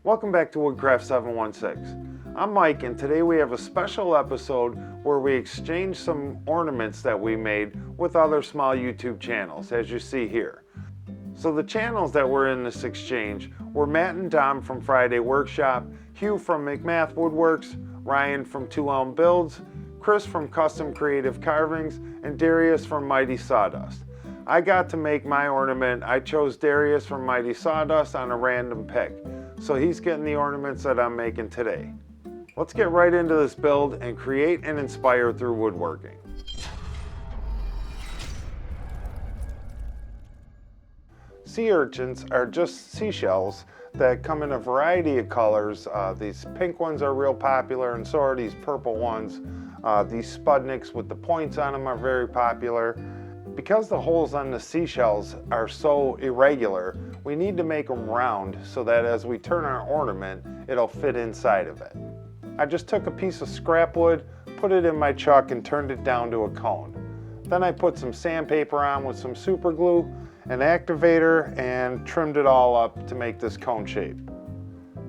Welcome back to Woodcraft 716. I'm Mike, and today we have a special episode where we exchange some ornaments that we made with other small YouTube channels, as you see here. So the channels that were in this exchange were Matt and Dom from Friday Workshop, Hugh from McMath Woodworks, Ryan from Two Elm Builds, Chris from Custom Creative Carvings, and Darius from Mighty Sawdust. I got to make my ornament. I chose Darius from Mighty Sawdust on a random pick. So he's getting the ornaments that I'm making today. Let's get right into this build and create and inspire through woodworking. Sea urchins are just seashells that come in a variety of colors. These pink ones are real popular, and so are these purple ones. These Spudniks with the points on them are very popular. Because the holes on the seashells are so irregular, we need to make them round so that as we turn our ornament, it'll fit inside of it. I just took a piece of scrap wood, put it in my chuck, and turned it down to a cone. Then I put some sandpaper on with some super glue, an activator, and trimmed it all up to make this cone shape.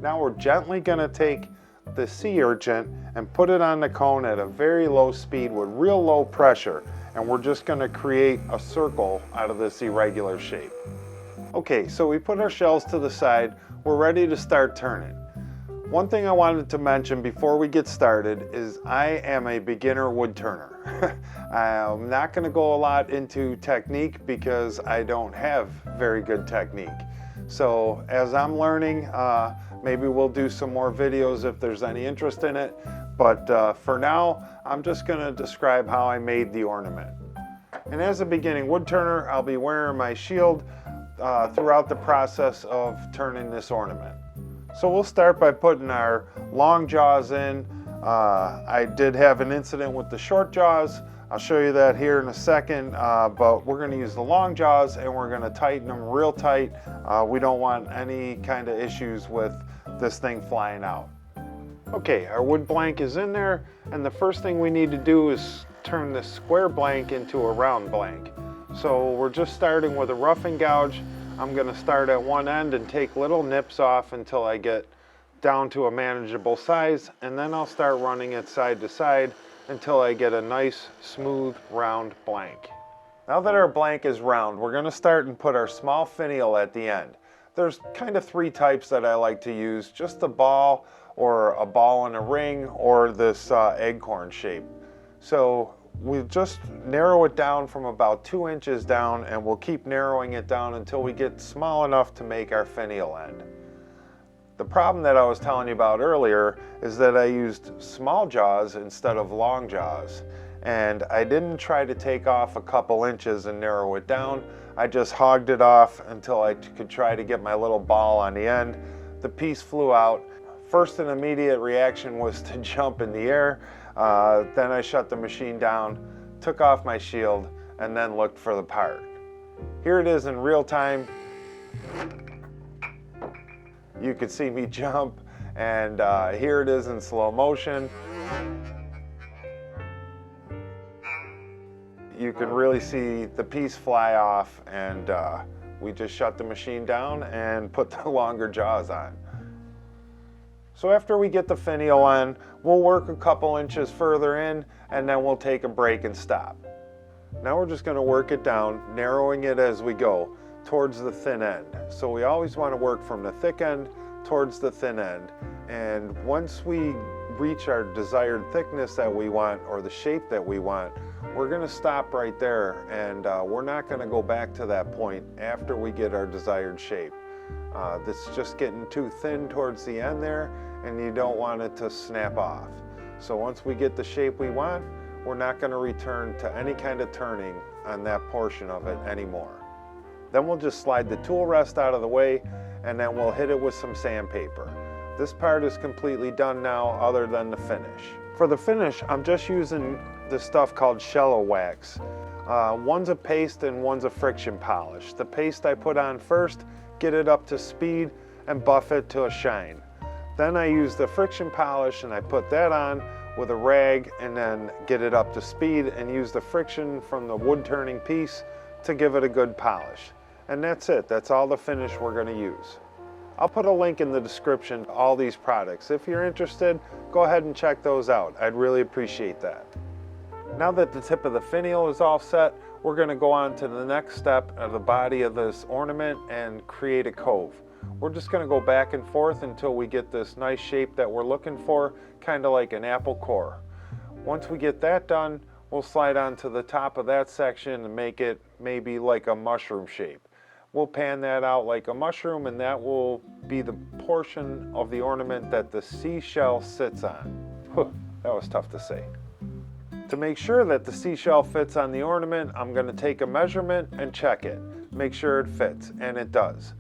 Now we're gently going to take the sea urchin and put it on the cone at a very low speed with real low pressure, and we're just going to create a circle out of this irregular shape. Okay, so we put our shells to the side. We're ready to start turning. One thing I wanted to mention before we get started is I am a beginner wood turner. I'm not going to go a lot into technique because I don't have very good technique. So as I'm learning, maybe we'll do some more videos if there's any interest in it. But for now, I'm just going to describe how I made the ornament. And as a beginning wood turner, I'll be wearing my shield throughout the process of turning this ornament. So we'll start by putting our long jaws in. I did have an incident with the short jaws. I'll show you that here in a second, but we're going to use the long jaws and we're going to tighten them real tight. We don't want any kind of issues with this thing flying out. Okay, our wood blank is in there, and the first thing we need to do is turn this square blank into a round blank. So we're just starting with a roughing gouge. I'm going to start at one end and take little nips off until I get down to a manageable size, and then I'll start running it side to side until I get a nice, smooth, round blank. Now that our blank is round, we're going to start and put our small finial at the end. There's kind of three types that I like to use, just a ball, or a ball in a ring, or this acorn shape. So we'll just narrow it down from about 2 inches down, and we'll keep narrowing it down until we get small enough to make our finial end. The problem that I was telling you about earlier is that I used small jaws instead of long jaws, and I didn't try to take off a couple inches and narrow it down. I just hogged it off until I could try to get my little ball on the end. The piece flew out. First, an immediate reaction was to jump in the air. Then I shut the machine down, took off my shield, and then looked for the part. Here it is in real time. You could see me jump, and here it is in slow motion. You can really see the piece fly off, and we just shut the machine down and put the longer jaws on. So after we get the finial on, we'll work a couple inches further in, and then we'll take a break and stop. Now we're just going to work it down, narrowing it as we go towards the thin end. So we always want to work from the thick end towards the thin end. And once we reach our desired thickness that we want, or the shape that we want, we're going to stop right there, and we're not going to go back to that point after we get our desired shape. This is just getting too thin towards the end there, and you don't want it to snap off. So once we get the shape we want, we're not going to return to any kind of turning on that portion of it anymore. Then we'll just slide the tool rest out of the way, and then we'll hit it with some sandpaper. This part is completely done now, other than the finish. For the finish, I'm just using this stuff called Shello Wax. One's a paste and one's a friction polish. The paste I put on first, get it up to speed, and buff it to a shine. Then I use the friction polish and I put that on with a rag, and then get it up to speed and use the friction from the wood turning piece to give it a good polish. And that's it. That's all the finish we're going to use. I'll put a link in the description to all these products. If you're interested, go ahead and check those out. I'd really appreciate that. Now that the tip of the finial is all set, we're going to go on to the next step of the body of this ornament and create a cove. We're just going to go back and forth until we get this nice shape that we're looking for, kind of like an apple core. Once we get that done, we'll slide on to the top of that section and make it maybe like a mushroom shape. We'll pan that out like a mushroom, and that will be the portion of the ornament that the seashell sits on. Whew, that was tough to say. To make sure that the seashell fits on the ornament, I'm going to take a measurement and check it. Make sure it fits, and it does.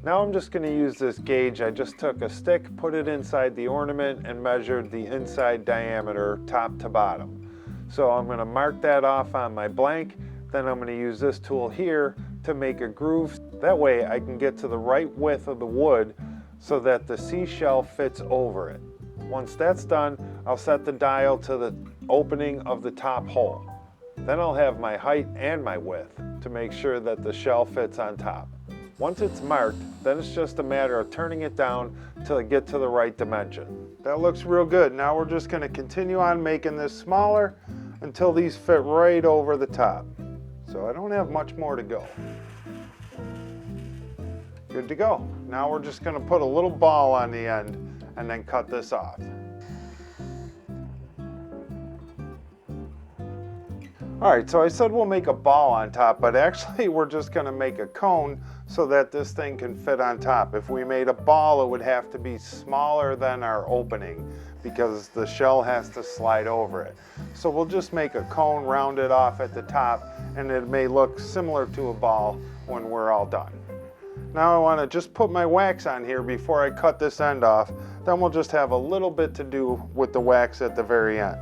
Now I'm just going to use this gauge. I just took a stick, put it inside the ornament, and measured the inside diameter top to bottom. So I'm going to mark that off on my blank. Then I'm going to use this tool here to make a groove. That way I can get to the right width of the wood so that the seashell fits over it. Once that's done, I'll set the dial to the opening of the top hole. Then I'll have my height and my width to make sure that the shell fits on top. Once it's marked, then it's just a matter of turning it down till it gets to the right dimension. That looks real good. Now we're just going to continue on making this smaller until these fit right over the top. So I don't have much more to go. Good to go. Now we're just going to put a little ball on the end and then cut this off. Alright, so I said we'll make a ball on top, but actually we're just going to make a cone so that this thing can fit on top. If we made a ball, it would have to be smaller than our opening because the shell has to slide over it. So we'll just make a cone, round it off at the top, and it may look similar to a ball when we're all done. Now I want to just put my wax on here before I cut this end off. Then we'll just have a little bit to do with the wax at the very end.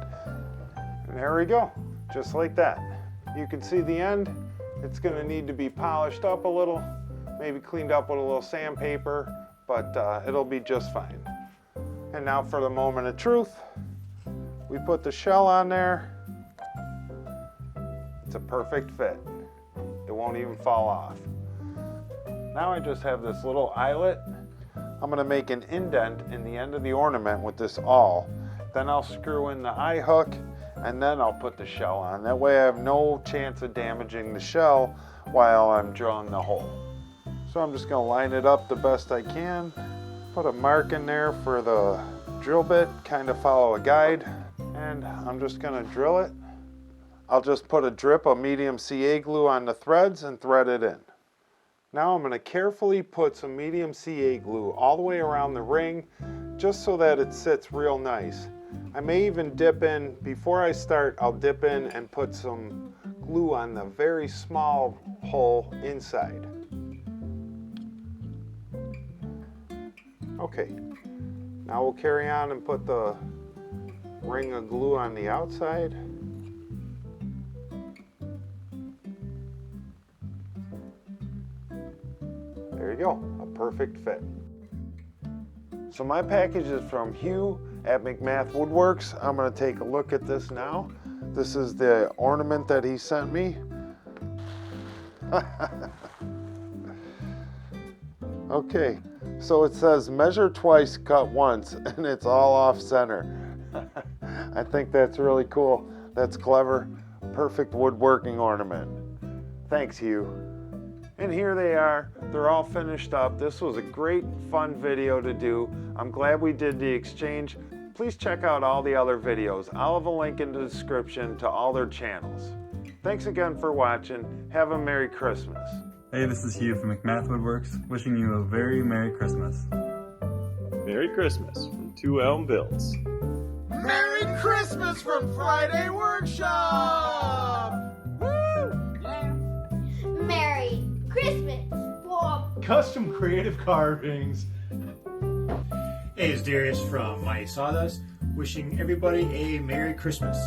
And there we go, just like that. You can see the end. It's going to need to be polished up a little, maybe cleaned up with a little sandpaper, but it'll be just fine. And now for the moment of truth. We put the shell on there. It's a perfect fit. It won't even fall off. Now I just have this little eyelet. I'm going to make an indent in the end of the ornament with this awl. Then I'll screw in the eye hook, and then I'll put the shell on. That way I have no chance of damaging the shell while I'm drilling the hole. So I'm just going to line it up the best I can. Put a mark in there for the drill bit, kind of follow a guide, and I'm just going to drill it. I'll just put a drip of medium CA glue on the threads and thread it in. Now I'm going to carefully put some medium CA glue all the way around the ring, just so that it sits real nice. I may even dip in, before I start, I'll dip in and put some glue on the very small hole inside. Okay, now we'll carry on and put the ring of glue on the outside. There you go, a perfect fit. So my package is from Hugh at McMath Woodworks. I'm going to take a look at this now. This is the ornament that he sent me. Okay, so it says measure twice, cut once, and it's all off center. I think that's really cool. That's clever. Perfect woodworking ornament. Thanks, Hugh. And here they are. They're all finished up. This was a great, fun video to do. I'm glad we did the exchange. Please check out all the other videos. I'll have a link in the description to all their channels. Thanks again for watching. Have a Merry Christmas. Hey, this is Hugh from McMath Woodworks, wishing you a very Merry Christmas. Merry Christmas from 2 Elm Builds. Merry Christmas from Friday Workshop! Woo! Yeah. Merry Christmas, Bob! Custom Creative Carvings. Hey, it's Darius from Mighty Sawdust, wishing everybody a Merry Christmas.